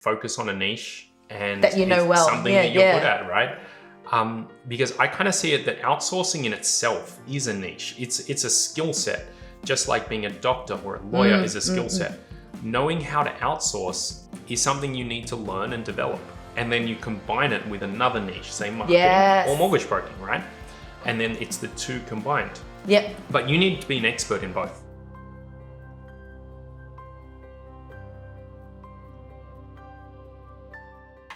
focus on a niche and that you know well. something that you're good at, right? Because I kind of see it that outsourcing in itself is a niche. It's a skill set, just like being a doctor or a lawyer is a skill set. Knowing how to outsource is something you need to learn and develop. And then you combine it with another niche, say marketing or mortgage broking, right? And then it's the two combined. Yep. But you need to be an expert in both.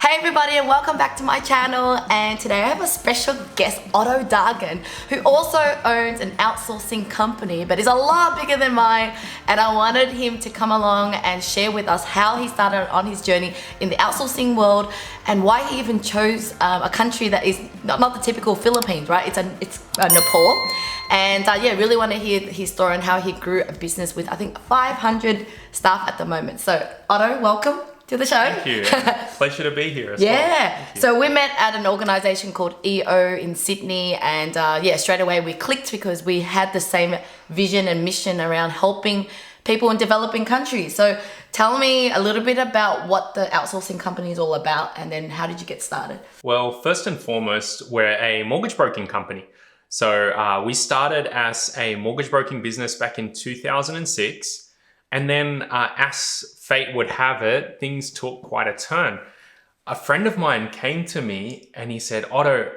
Hey everybody, and welcome back to my channel. And today I have a special guest, Otto Dargan, who also owns an outsourcing company, but is a lot bigger than mine. And I wanted him to come along and share with us how he started on his journey in the outsourcing world and why he even chose a country that is not the typical Philippines, right? It's Nepal. And yeah, really want to hear his story and how he grew a business with, I think, 500 staff at the moment. So Otto, welcome to the show. Thank you. Pleasure to be here as well. Yeah. So we met at an organization called EO in Sydney, and yeah, straight away we clicked because we had the same vision and mission around helping people in developing countries. So tell me a little bit about what the outsourcing company is all about, and then how did you get started? Well, first and foremost, we're a mortgage broking company. So we started as a mortgage broking business back in 2006. And then as fate would have it, things took quite a turn. A friend of mine came to me and he said, Otto,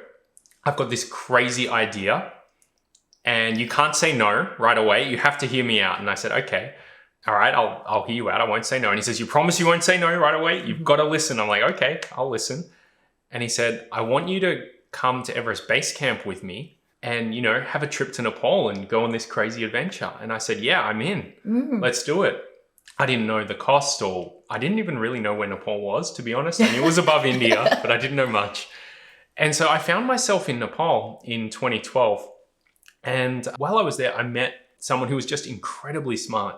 I've got this crazy idea and you can't say no right away. You have to hear me out. And I said, okay, all right, I'll hear you out. I won't say no. And he says, you promise you won't say no right away? You've got to listen. I'm like, okay, I'll listen. And he said, I want you to come to Everest Base Camp with me and, you know, have a trip to Nepal and go on this crazy adventure. And I said, yeah, I'm in. Let's do it. I didn't know the cost, or I didn't even really know where Nepal was, to be honest. I knew it was above India, but I didn't know much. And so I found myself in Nepal in 2012. And while I was there, I met someone who was just incredibly smart.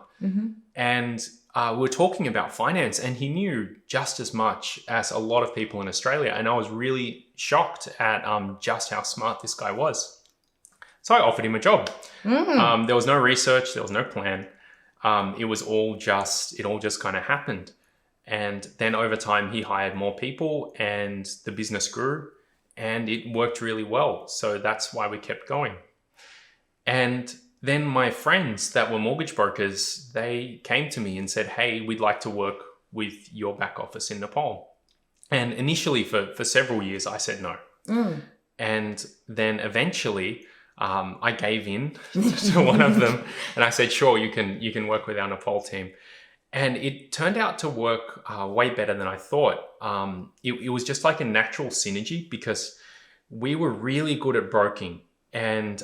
And we were talking about finance, and he knew just as much as a lot of people in Australia. And I was really shocked at just how smart this guy was. So I offered him a job. There was no research, there was no plan. It all just kind of happened. And then over time, he hired more people and the business grew and it worked really well. So that's why we kept going. And then my friends that were mortgage brokers, they came to me and said, hey, we'd like to work with your back office in Nepal. And initially for several years, I said no. And then eventually, I gave in to one of them and I said, sure, you can work with our Nepal team. And it turned out to work way better than I thought. It was just like a natural synergy because we were really good at broking and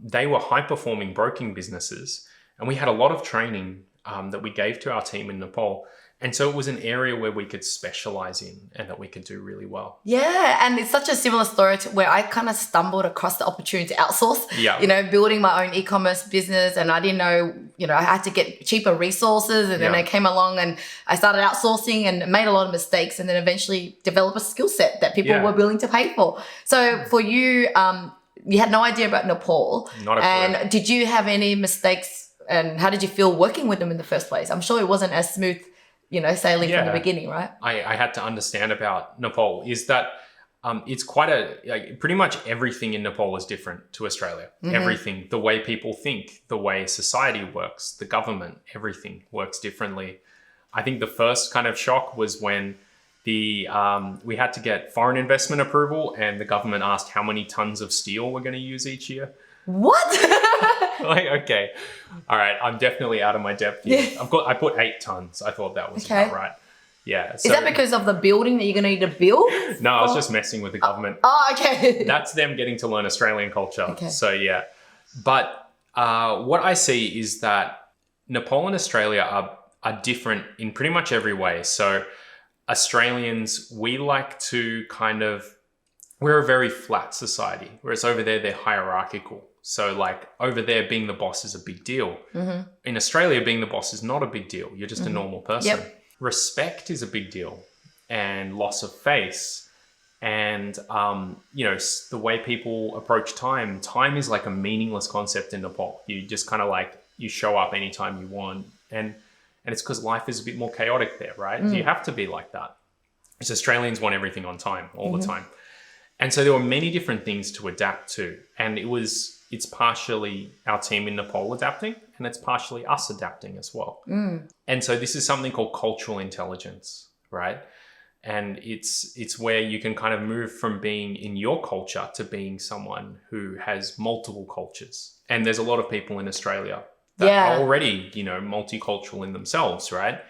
they were high performing broking businesses. And we had a lot of training that we gave to our team in Nepal. And so it was an area where we could specialize in and that we could do really well. Yeah, and it's such a similar story to where I kind of stumbled across the opportunity to outsource. Yeah. You know, building my own e-commerce business, and I didn't know, you know, I had to get cheaper resources, and then I came along and I started outsourcing and made a lot of mistakes, and then eventually developed a skill set that people were willing to pay for. So for you, you had no idea about Nepal. Not a clue. And did you have any mistakes, and how did you feel working with them in the first place? I'm sure it wasn't as smooth, you know, sailing from the beginning, right? I had to understand about Nepal is that it's quite pretty much everything in Nepal is different to Australia. Everything, the way people think, the way society works, the government, everything works differently. I think the first kind of shock was when we had to get foreign investment approval and the government asked how many tons of steel we're going to use each year. What? Like, okay, all right, I'm definitely out of my depth here. I put 8 tons. I thought that was about right. Yeah. So, is that because of the building that you're going to need to build? No, I was just messing with the government. Oh, okay. That's them getting to learn Australian culture. Okay. So yeah. But what I see is that Nepal and Australia are different in pretty much every way. So Australians, we like to we're a very flat society, whereas over there, they're hierarchical. So like over there, being the boss is a big deal. In Australia, being the boss is not a big deal. You're just a normal person. Respect is a big deal, and loss of face. And, you know, the way people approach time is like a meaningless concept in Nepal. You just kind of like, you show up anytime you want. And And it's because life is a bit more chaotic there, right? You have to be like that. Because Australians want everything on time all the time. And so there were many different things to adapt to. And it's partially our team in Nepal adapting, and it's partially us adapting as well. And so this is something called cultural intelligence, right? And it's where you can kind of move from being in your culture to being someone who has multiple cultures. And there's a lot of people in Australia that are already, multicultural in themselves, right?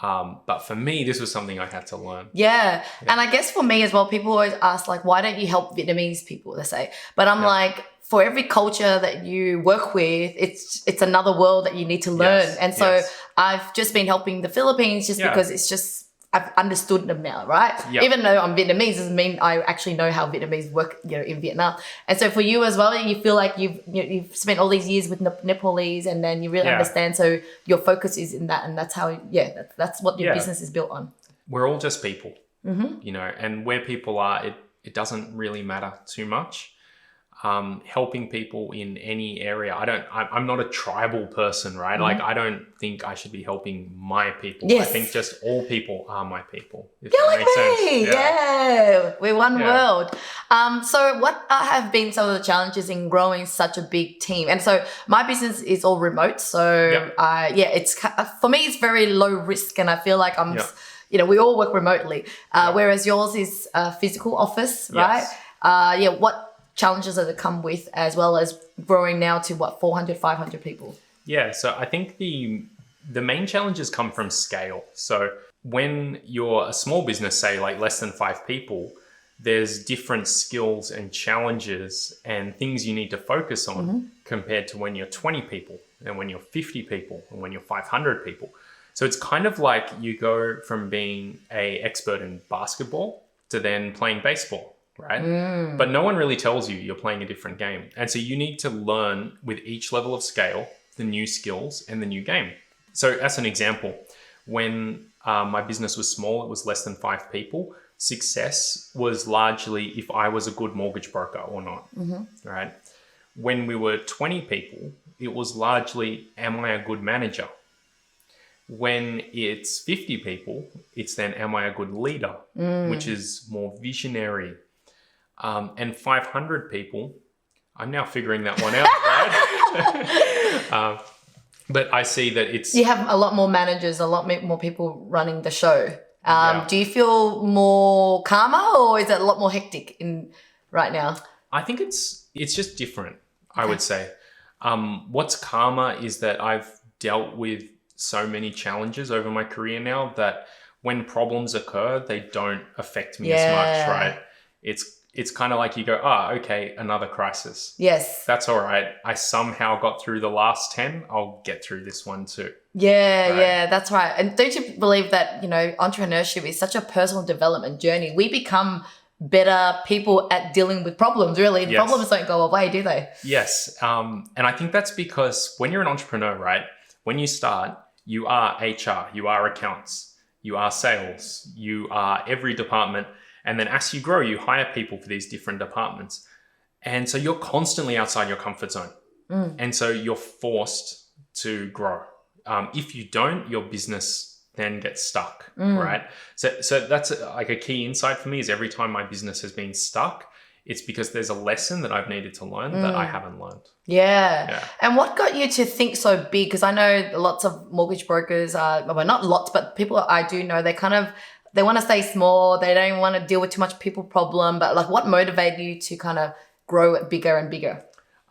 But for me, this was something I had to learn. Yeah. And I guess for me as well, people always ask, like, why don't you help Vietnamese people, they say. But I'm like, for every culture that you work with, it's another world that you need to learn. And so I've just been helping the Philippines just because it's just, I've understood them now, right? Even though I'm Vietnamese doesn't mean I actually know how Vietnamese work, in Vietnam. And so for you as well, you feel like you've spent all these years with Nepalese, and then you really understand. So your focus is in that, and that's how, that's what your business is built on. We're all just people, and where people are, it doesn't really matter too much. Helping people in any area. I'm not a tribal person, right? Like, I don't think I should be helping my people. I think just all people are my people. If that makes sense. Yeah. We're one world. So what have been some of the challenges in growing such a big team? And so my business is all remote. So it's, for me, it's very low risk, and I feel like I'm, we all work remotely. Whereas yours is a physical office, right? What challenges that come with, as well as growing now to 400, 500 people? Yeah, so I think the main challenges come from scale. So when you're a small business, say like less than 5 people, there's different skills and challenges and things you need to focus on compared to when you're 20 people and when you're 50 people and when you're 500 people. So it's kind of like you go from being an expert in basketball to then playing baseball. Right? But no one really tells you you're playing a different game. And so you need to learn with each level of scale, the new skills and the new game. So as an example, when my business was small, it was less than 5 people. Success was largely if I was a good mortgage broker or not, right? When we were 20 people, it was largely, am I a good manager? When it's 50 people, it's then, am I a good leader? Which is more visionary. And 500 people, I'm now figuring that one out, right? But I see that you have a lot more managers, a lot more people running the show. Do you feel more calmer, or is it a lot more hectic right now? I think it's just different, I would say. What's calmer is that I've dealt with so many challenges over my career now that when problems occur, they don't affect me as much, right? It's kind of like you go, okay, another crisis. Yes. That's all right. I somehow got through the last 10. I'll get through this one too. Yeah, that's right. And don't you believe that, entrepreneurship is such a personal development journey? We become better people at dealing with problems, really. The problems don't go away, do they? Yes. And I think that's because when you're an entrepreneur, right, when you start, you are HR, you are accounts, you are sales, you are every department. And then as you grow, you hire people for these different departments. And so you're constantly outside your comfort zone. And so you're forced to grow. If you don't, your business then gets stuck, right? So that's like a key insight for me is every time my business has been stuck, it's because there's a lesson that I've needed to learn that I haven't learned. Yeah. And what got you to think so big? Because I know lots of mortgage brokers well, not lots, but people I do know, they want to stay small. They don't want to deal with too much people problem. But like, what motivated you to kind of grow it bigger and bigger?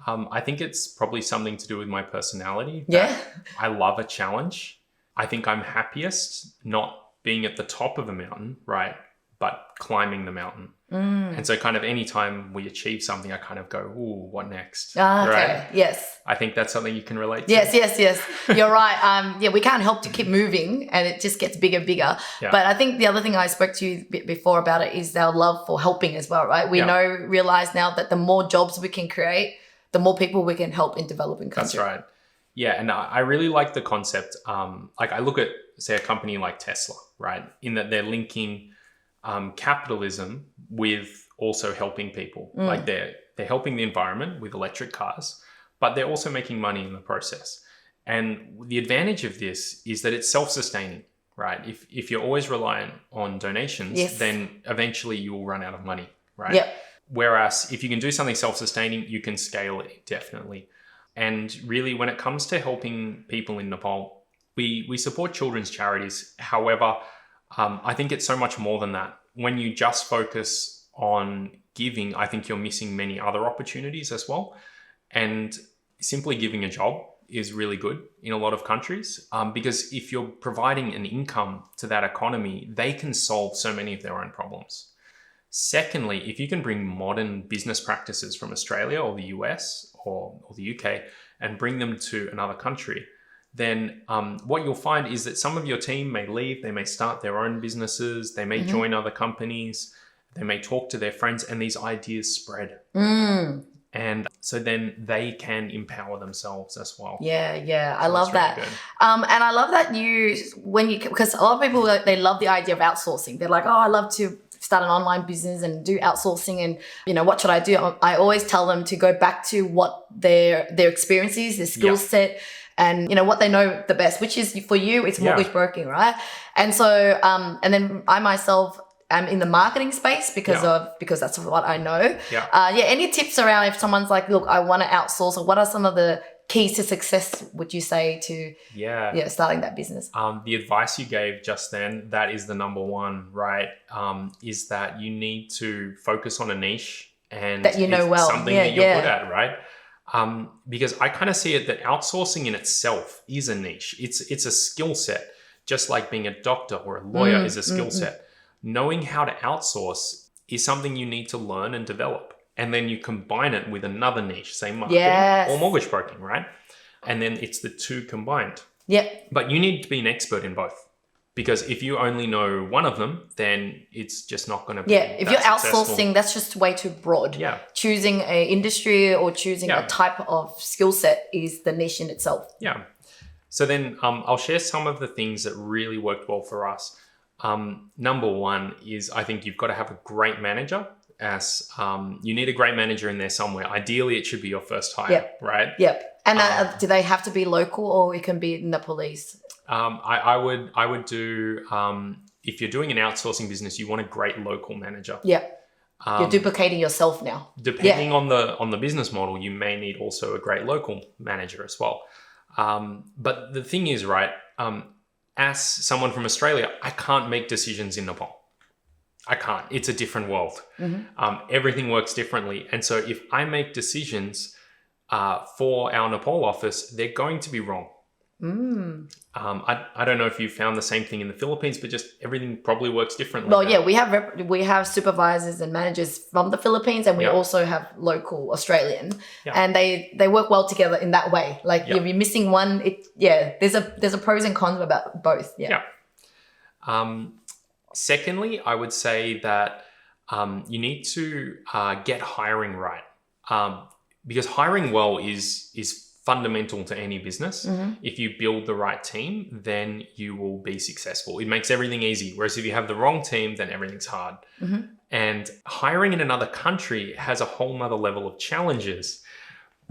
I think it's probably something to do with my personality. Yeah. I love a challenge. I think I'm happiest not being at the top of a mountain, right? But climbing the mountain. And so kind of anytime we achieve something, I kind of go, ooh, what next? Okay. Right? Yes. I think that's something you can relate to. Yes. You're right. We can't help to keep moving, and it just gets bigger and bigger. Yeah. But I think the other thing I spoke to you before about it is our love for helping as well, right? We realize now that the more jobs we can create, the more people we can help in developing countries. That's right. Yeah, and I really like the concept. Like I look at, say, a company like Tesla, right? In that they're linking capitalism with also helping people. Like they're helping the environment with electric cars, but they're also making money in the process. And the advantage of this is that it's self-sustaining, right? If you're always reliant on donations, Yes. then eventually you'll run out of money, right? Yep. Whereas if you can do something self-sustaining, you can scale it definitely. And really, when it comes to helping people in Nepal, we support children's charities. However, I think it's so much more than that. When you just focus on giving, I think you're missing many other opportunities as well. And simply giving a job is really good in a lot of countries, because if you're providing an income to that economy, they can solve so many of their own problems. Secondly, if you can bring modern business practices from Australia or the US or the UK and bring them to another country, then what you'll find is that some of your team may leave, they may start their own businesses, they may join other companies, they may talk to their friends, and these ideas spread. And so then they can empower themselves as well. Yeah. I So love that's that. really good. And I love that because a lot of people, they love the idea of outsourcing. They're like, oh, I love to start an online business and do outsourcing, and what should I do? I always tell them to go back to what their experience is, their skill set, and what they know the best, which is, for you, it's mortgage broking, right? And so and then I myself am in the marketing space because that's what I know. Any tips around if someone's like, look, I want to outsource, or what are some of the keys to success, would you say, to starting that business? The advice you gave just then, that is the number one, right? Is that you need to focus on a niche and that something that you're good at, right? Because I kind of see it that outsourcing in itself is a niche. It's a skill set, just like being a doctor or a lawyer is a skill set. Knowing how to outsource is something you need to learn and develop. And then you combine it with another niche, say marketing or mortgage broking, right? And then it's the two combined. But you need to be an expert in both. Because if you only know one of them, then it's just not going to be if you're outsourcing, that's just way too broad. Choosing an industry or choosing a type of skill set is the niche in itself. So then I'll share some of the things that really worked well for us. Number one is, I think you've got to have a great manager. You need a great manager in there somewhere. Ideally, it should be your first hire, right? And do they have to be local, or it can be Nepalese? I would do, if you're doing an outsourcing business, you want a great local manager. You're duplicating yourself now. Depending on the business model, you may need also a great local manager as well. But the thing is, right, as someone from Australia, I can't make decisions in Nepal. I can't. It's a different world. Everything works differently. And so if I make decisions for our Nepal office, they're going to be wrong. I don't know if you found the same thing in the Philippines, but just everything probably works differently. Well, we have supervisors and managers from the Philippines, and we also have local Australian, and they work well together in that way. Like if you're missing one, there's a pros and cons about both. Secondly, I would say that you need to get hiring right, because hiring well is fundamental to any business. If you build the right team, then you will be successful. It makes everything easy. Whereas if you have the wrong team, then everything's hard. And hiring in another country has a whole nother level of challenges.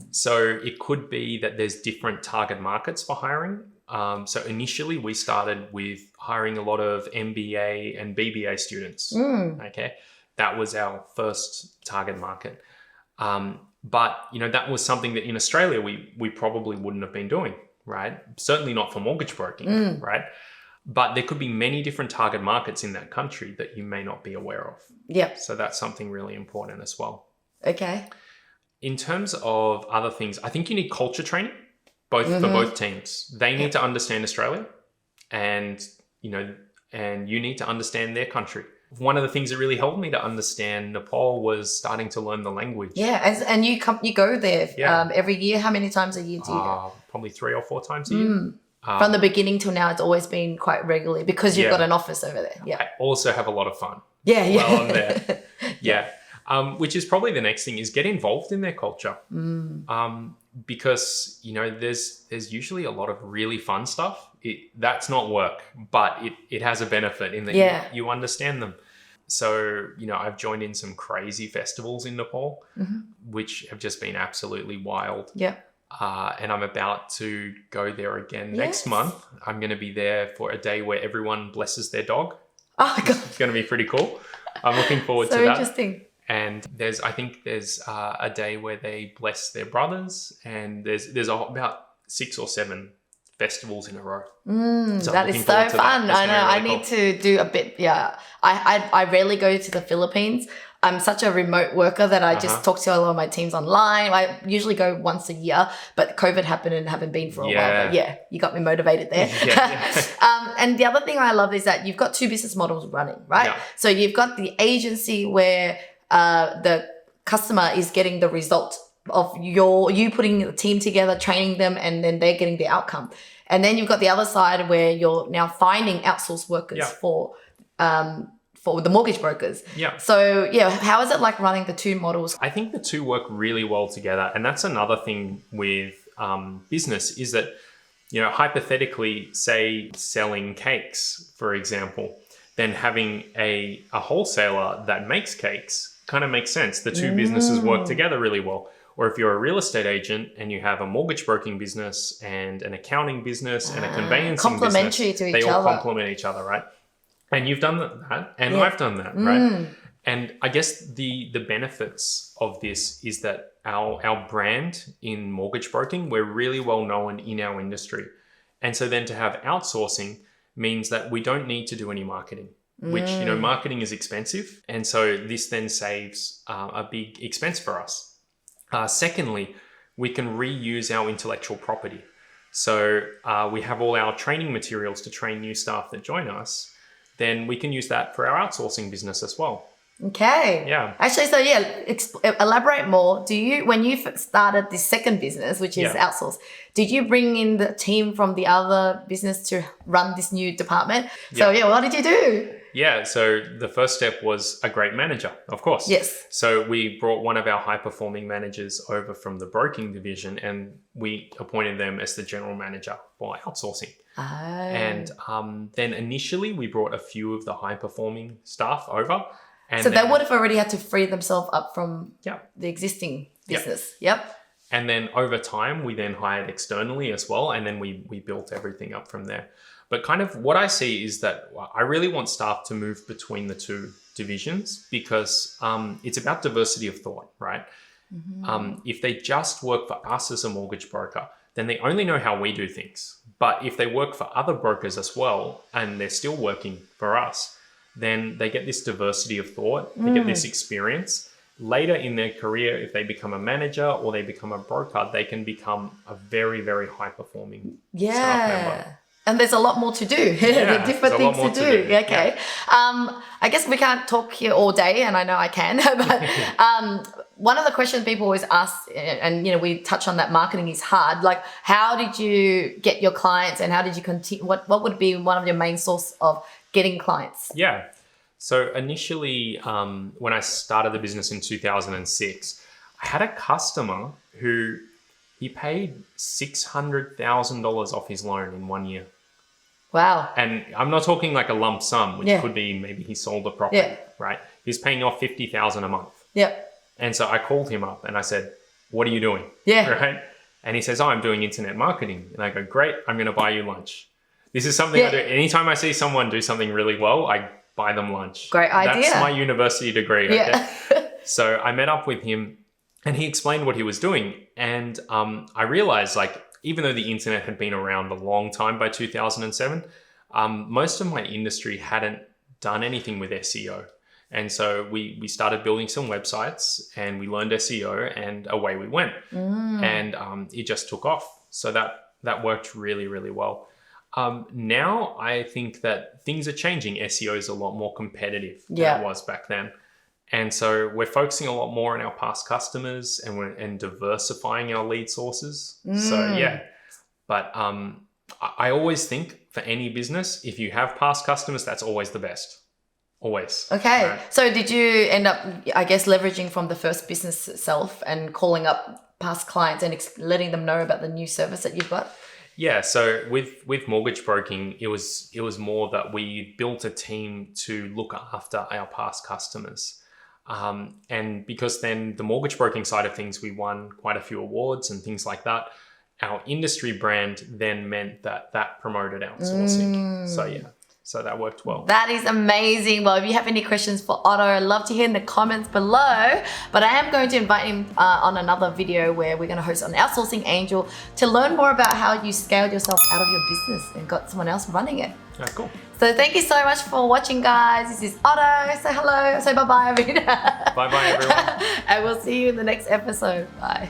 So it could be that there's different target markets for hiring. So initially we started with hiring a lot of MBA and BBA students. Okay. That was our first target market. But, that was something that in Australia, we probably wouldn't have been doing, right? Certainly not for mortgage broking, right? But there could be many different target markets in that country that you may not be aware of. So that's something really important as well. Okay. In terms of other things, I think you need culture training, for both teams. They need to understand Australia and you need to understand their country. One of the things that really helped me to understand Nepal was starting to learn the language. And you go there every year. How many times a year do you go? Probably 3 or 4 times a year. From the beginning till now, it's always been quite regularly because you've got an office over there. I also have a lot of fun. While I'm there. Which is probably the next thing, is get involved in their culture. Because, there's usually a lot of really fun stuff. That's not work, but it has a benefit in that you understand them. So, I've joined in some crazy festivals in Nepal, which have just been absolutely wild. And I'm about to go there again next Yes. month. I'm going to be there for a day where everyone blesses their dog. Oh my God. It's going to be pretty cool. I'm looking forward to So that. interesting. And I think there's a day where they bless their brothers, and there's about 6 or 7 festivals in a row. So That is so fun. I know. I need to do a bit. Yeah. I rarely go to the Philippines. I'm such a remote worker that I just talk to a lot of my teams online. I usually go once a year, but COVID happened and haven't been for a while. But yeah, you got me motivated there. And the other thing I love is that you've got 2 business models running, right? Yeah. So you've got the agency where the customer is getting the result of you putting the team together, training them, and then they're getting the outcome. And then you've got the other side where you're now finding outsourced workers for the mortgage brokers. Yeah. So yeah, how is it like running the 2 models? I think the 2 work really well together. And that's another thing with business is that, hypothetically, say selling cakes, for example, then having a wholesaler that makes cakes kind of makes sense. The 2 businesses work together really well. Or if you're a real estate agent and you have a mortgage broking business and an accounting business and a conveyancing complementary business, to each they all other. complement each other, right? And you've done that, and I've done that, right? And I guess the benefits of this is that our brand in mortgage broking, we're really well known in our industry. And so then to have outsourcing means that we don't need to do any marketing, which, marketing is expensive. And so this then saves a big expense for us. Secondly, we can reuse our intellectual property. So we have all our training materials to train new staff that join us. Then we can use that for our outsourcing business as well. Okay. Yeah. Actually, so yeah, elaborate more. When you started this second business, which is outsourced, did you bring in the team from the other business to run this new department? So what did you do? Yeah, so the first step was a great manager, of course. Yes. So we brought one of our high-performing managers over from the broking division, and we appointed them as the general manager for outsourcing. Oh. And then initially we brought a few of the high-performing staff over. And so they would have already had to free themselves up from the existing business. Yep. And then over time, we then hired externally as well. And then we built everything up from there. But kind of what I see is that I really want staff to move between the 2 divisions because it's about diversity of thought, right? If they just work for us as a mortgage broker, then they only know how we do things. But if they work for other brokers as well, and they're still working for us, then they get this diversity of thought, they get this experience. Later in their career, if they become a manager or they become a broker, they can become a very, very high-performing staff member. And there's a lot more to do. There are different things to do. Okay. Yeah. I guess we can't talk here all day, and I know I can, but one of the questions people always ask, and we touch on that marketing is hard. Like, how did you get your clients, and how did you continue? What would be one of your main source of getting clients? Yeah. So initially, when I started the business in 2006, I had a customer who he paid $600,000 off his loan in 1 year. Wow. And I'm not talking like a lump sum, which could be maybe he sold a property, right? He's paying off $50,000 a month. Yep. And so I called him up and I said, "What are you doing?" Yeah. Right? And he says, "Oh, I'm doing internet marketing." And I go, "Great, I'm going to buy you lunch." This is something I do. Anytime I see someone do something really well, I buy them lunch. Great idea. That's my university degree. Okay? Yeah. So I met up with him and he explained what he was doing. And I realized, like, even though the internet had been around a long time by 2007, most of my industry hadn't done anything with SEO. And so we started building some websites and we learned SEO and away we went. And it just took off. So that worked really, really well. Now I think that things are changing. SEO is a lot more competitive than it was back then. And so we're focusing a lot more on our past customers and diversifying our lead sources. So but I always think for any business, if you have past customers, that's always the best. Always. Okay. Right? So did you end up, I guess, leveraging from the first business itself and calling up past clients and letting them know about the new service that you've got? Yeah. So with mortgage broking, it was more that we built a team to look after our past customers. And because then the mortgage broking side of things, we won quite a few awards and things like that. Our industry brand then meant that promoted outsourcing. So yeah, so that worked well. That is amazing. Well, if you have any questions for Otto, I'd love to hear in the comments below. But I am going to invite him on another video where we're going to host an outsourcing angel to learn more about how you scaled yourself out of your business and got someone else running it. Yeah, cool. So thank you so much for watching, guys. This is Otto. Say hello. Say bye-bye, Amina. Bye-bye, everyone. And we'll see you in the next episode. Bye.